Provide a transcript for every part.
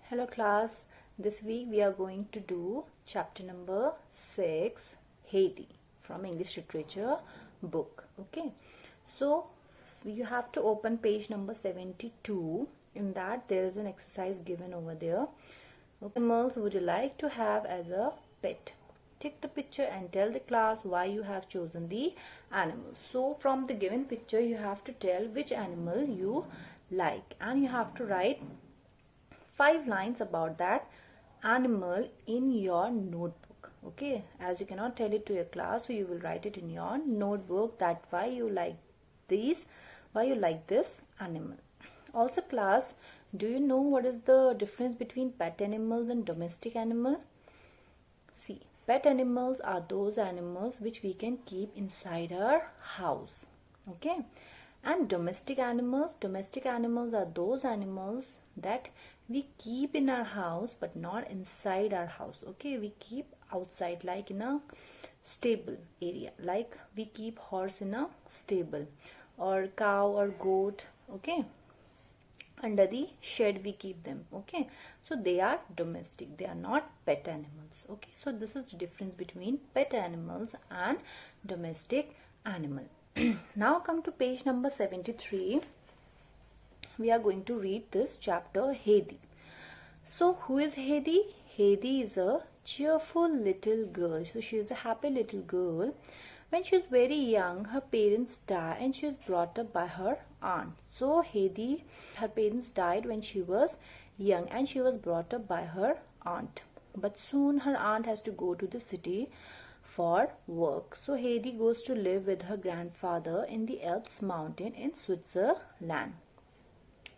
Hello class, this week we are going to do chapter number 6, Haidee from English Literature book. Okay, so you have to open page number 72. In that there is an exercise given over there. What animals would you like to have as a pet? Take the picture and tell the class why you have chosen the animal. So from the given picture you have to tell which animal you like and you have to write 5 lines about that animal in your notebook. Okay, as you cannot tell it to your class, so you will write it in your notebook that why you like this animal. Also class, do you know what is the difference between pet animals and domestic animal? See, pet animals are those animals which we can keep inside our house. Okay, and domestic animals are those animals that we keep in our house but not inside our house. Okay, we keep outside, like in a stable area, like we keep horse in a stable, or cow or goat. Okay, under the shed we keep them. Okay, so they are domestic, they are not pet animals. Okay, so this is the difference between pet animals and domestic animal. Now come to page number 73. We are going to read this chapter, Haidee. So who is Haidee? Haidee is a cheerful little girl. So she is a happy little girl. When she was very young, her parents died and she was brought up by her aunt. So Haidee, her parents died when she was young and she was brought up by her aunt. But soon her aunt has to go to the city for work. So Haidee goes to live with her grandfather in the Alps mountain in Switzerland.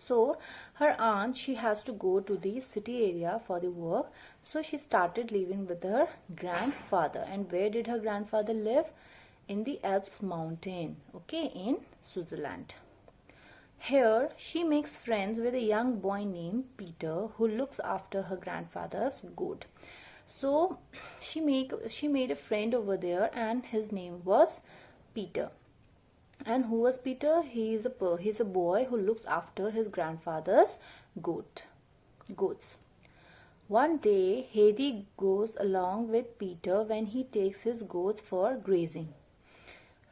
So her aunt, she has to go to the city area for the work. So she started living with her grandfather. And where did her grandfather live? In the Alps mountain, okay, in Switzerland. Here she makes friends with a young boy named Peter who looks after her grandfather's goat. So she made a friend over there and his name was Peter. And who was Peter? He's a boy who looks after his grandfather's goats. One day, Haidee goes along with Peter when he takes his goats for grazing.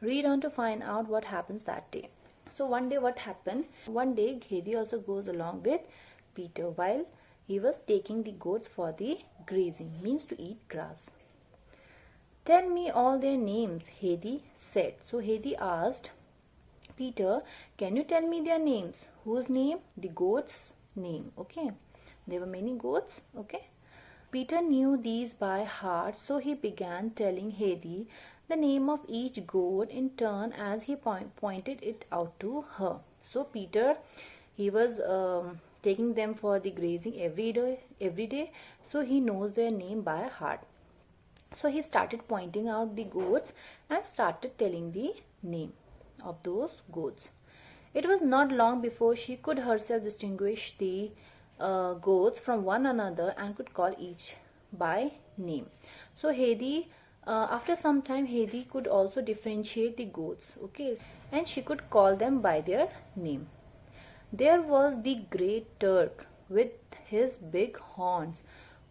Read on to find out what happens that day. So one day what happened? One day Haidee also goes along with Peter while he was taking the goats for the grazing, means to eat grass. Tell me all their names, Haidee said. So Haidee asked Peter, can you tell me their names? Whose name? The goat's name. Okay, there were many goats. Okay, Peter knew these by heart, so he began telling Haidee the name of each goat in turn as he pointed it out to her. So Peter, he was taking them for the grazing every day, so he knows their name by heart. So he started pointing out the goats and started telling the name of those goats. It was not long before she could herself distinguish the goats from one another and could call each by name. So Haidee, after some time, Haidee could also differentiate the goats, okay, and she could call them by their name. There was the great Turk with his big horns,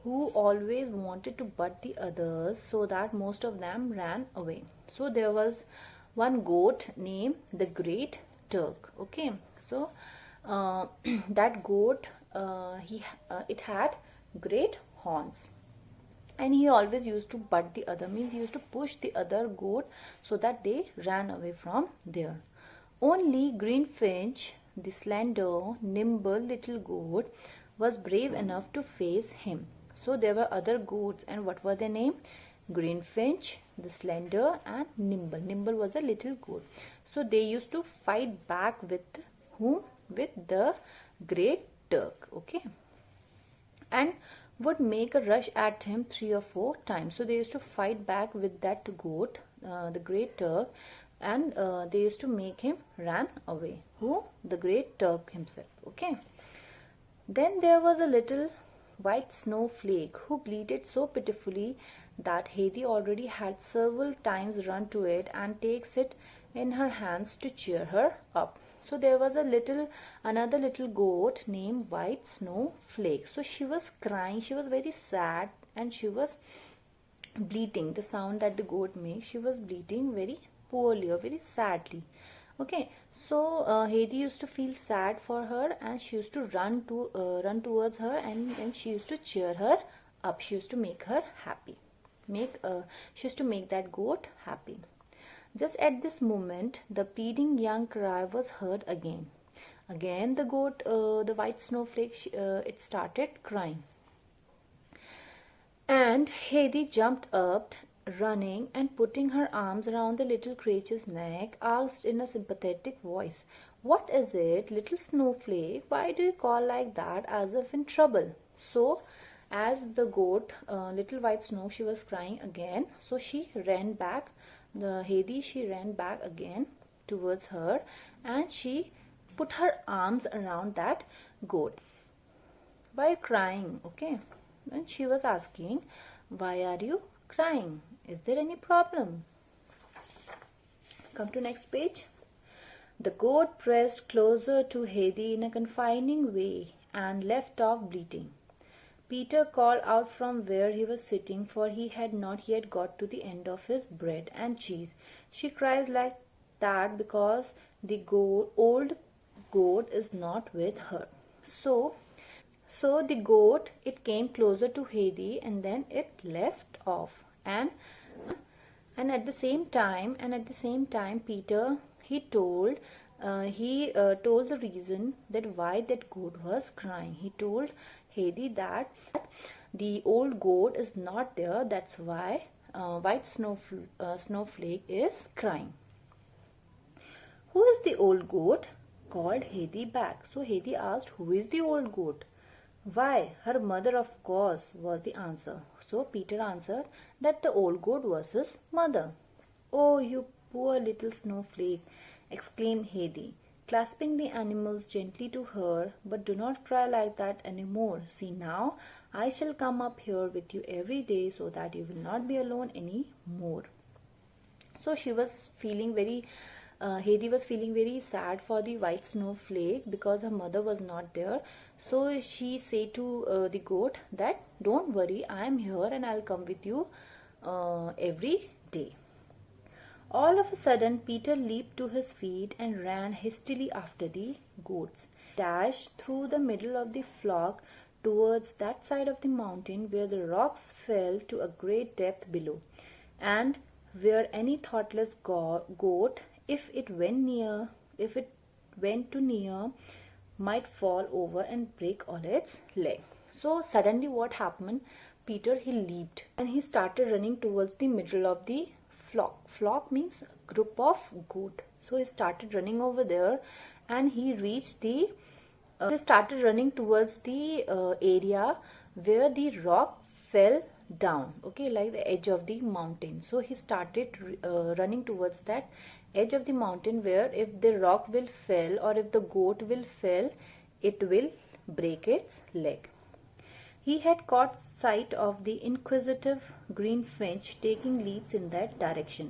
who always wanted to butt the others so that most of them ran away. So there was one goat named the Great Turk. Okay, so that goat, it had great horns, and he always used to butt the other, means he used to push the other goat so that they ran away from there. Only Greenfinch, the slender, nimble little goat, was brave enough to face him. So there were other goats, and what were their name? Greenfinch, the slender, and Nimble. Nimble was a little goat. So they used to fight back with whom? With the Great Turk. Okay, and would make a rush at him 3 or 4 times. So they used to fight back with that goat, the Great Turk, and they used to make him run away. Who? The Great Turk himself. Okay. Then there was a little white snowflake who bleated so pitifully that Haidee already had several times run to it and takes it in her hands to cheer her up. So there was another little goat named White Snowflake. So she was crying, she was very sad, and she was bleating. The sound that the goat makes, she was bleating very poorly or very sadly. Okay, so Heidi used to feel sad for her, and she used to run towards her, and she used to cheer her up. She used to make her happy. She used to make that goat happy. Just at this moment, the pleading young cry was heard again. Again, the goat, the white snowflake, it started crying. And Heidi jumped up, running and putting her arms around the little creature's neck, asked in a sympathetic voice, "What is it, little snowflake? Why do you call like that, as if in trouble?" So, as the goat, little white snow, she was crying again. So she ran back. She ran back again towards her, and she put her arms around that goat. "Why are you crying?" Okay. And she was asking, "Why are you crying? Is there any problem?" Come to next page. The goat pressed closer to Heidi in a confiding way and left off bleating. Peter called out from where he was sitting, for he had not yet got to the end of his bread and cheese. "She cries like that because the old goat is not with her." So the goat, it came closer to Heidi, and then it left off. And at the same time, Peter, he told the reason that why that goat was crying. He told Heidi that the old goat is not there. That's why white snowflake is crying. "Who is the old goat?" called Heidi back. So Heidi asked, "Who is the old goat?" "Why, her mother, of course," was the answer. So Peter answered that the old goat was his mother. "Oh, you poor little snowflake," exclaimed Heidi, clasping the animals gently to her. "But do not cry like that any more. See now, I shall come up here with you every day so that you will not be alone any more." So she was feeling Heidi was feeling very sad for the white snowflake because her mother was not there. So she said to the goat that, "Don't worry, I am here and I'll come with you every day." All of a sudden, Peter leaped to his feet and ran hastily after the goats. He dashed through the middle of the flock towards that side of the mountain where the rocks fell to a great depth below, and where any thoughtless goat, if it went too near, might fall over and break all its leg. So suddenly what happened? Peter, he leaped and he started running towards the middle of the flock. Flock means group of goat. So he started running over there, and he started running towards the area where the rock fell down, okay, like the edge of the mountain. So he started running towards that edge of the mountain, where if the rock will fall or if the goat will fall, it will break its leg. He had caught sight of the inquisitive green finch taking leaps in that direction,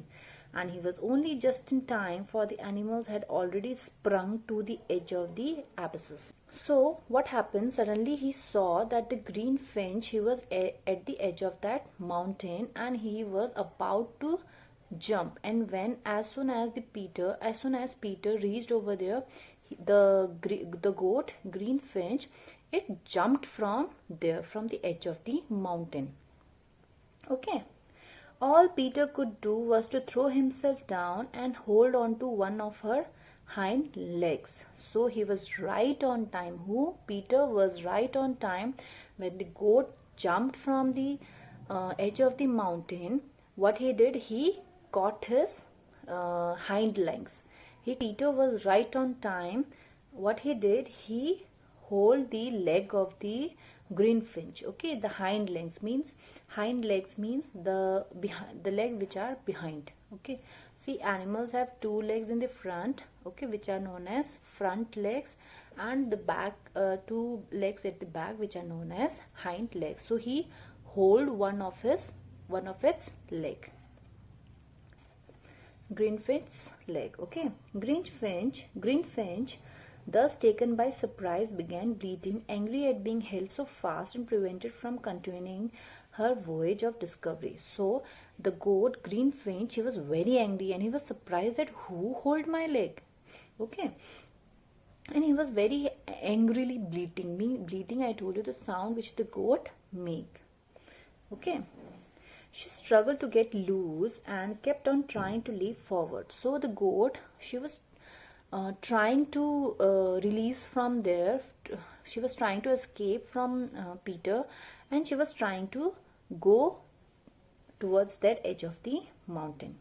and he was only just in time, for the animals had already sprung to the edge of the abysses. So what happened? Suddenly he saw that the green finch, he was at the edge of that mountain, and he was about to jump. And as soon as Peter reached over there, the goat, green finch, it jumped from the edge of the mountain. Okay. All Peter could do was to throw himself down and hold on to one of her hind legs. So he was right on time. Peter was right on time. When the goat jumped from the edge of the mountain, what he did, he caught his hind legs. Peter was right on time. What he did, he hold the leg of the green finch. Okay, the hind legs means the leg which are behind. Okay, see, animals have two legs in the front, okay, which are known as front legs, and the back, two legs at the back, which are known as hind legs. So he hold one of its leg. Greenfinch's leg. Okay, Greenfinch, thus taken by surprise, began bleating, angry at being held so fast and prevented from continuing her voyage of discovery. So the goat Greenfinch, he was very angry and he was surprised that who hold my leg. Okay, and he was very angrily bleating. Bleating, I told you, the sound which the goat make. Okay, she struggled to get loose and kept on trying to leap forward. So the goat, she was trying to release from there. She was trying to escape from Peter, and she was trying to go towards that edge of the mountain.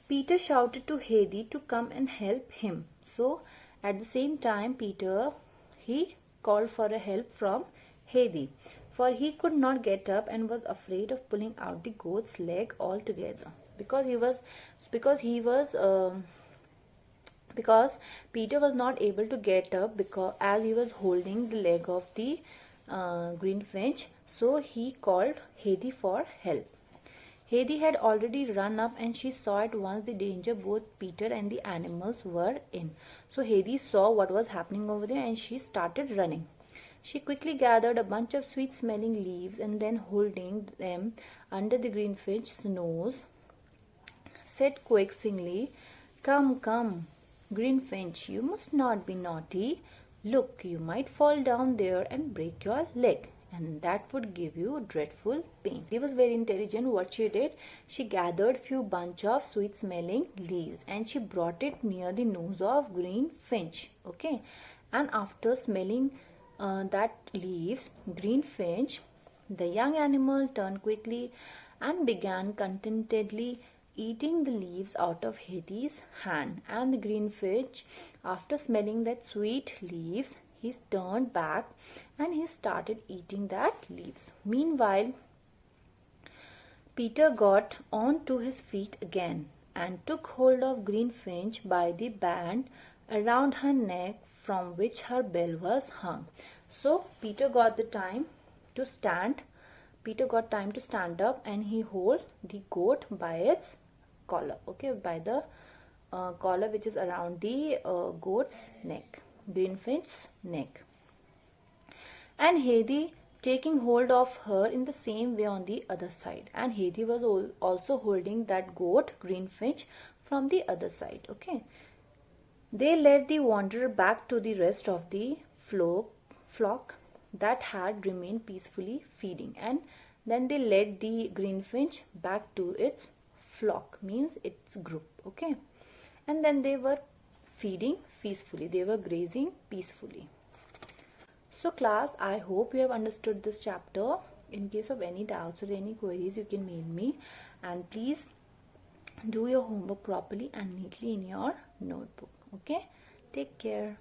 Peter shouted to Heidi to come and help him. So at the same time, Peter, he called for a help from Heidi, for he could not get up and was afraid of pulling out the goat's leg altogether, because Peter was not able to get up, because as he was holding the leg of the Greenfinch. So he called Heidi for help. Heidi had already run up and she saw at once the danger both Peter and the animals were in. So Heidi saw what was happening over there and she started running. She quickly gathered a bunch of sweet smelling leaves and then, holding them under the Greenfinch's nose, said coaxingly, "Come, come, Greenfinch, you must not be naughty. Look, you might fall down there and break your leg, and that would give you dreadful pain." She was very intelligent. What she did, she gathered few bunch of sweet smelling leaves and she brought it near the nose of Greenfinch. Okay, and after smelling that leaves, Greenfinch, the young animal, turned quickly and began contentedly eating the leaves out of Heidi's hand. And the Greenfinch, after smelling that sweet leaves, he turned back and he started eating that leaves. Meanwhile, Peter got on to his feet again and took hold of Greenfinch by the band around her neck from which her bell was hung. So Peter got the time to stand. Peter got time to stand up and he held the goat by its collar. Okay, by the collar which is around the goat's neck, Greenfinch's neck. And Heidi taking hold of her in the same way on the other side. And Heidi was also holding that goat Greenfinch from the other side. Okay. They led the wanderer back to the rest of the flock that had remained peacefully feeding, and then they led the Greenfinch back to its flock, means its group. Okay, and then they were feeding peacefully, they were grazing peacefully. So class, I hope you have understood this chapter. In case of any doubts or any queries, you can mail me, and please do your homework properly and neatly in your notebook. Okay, take care.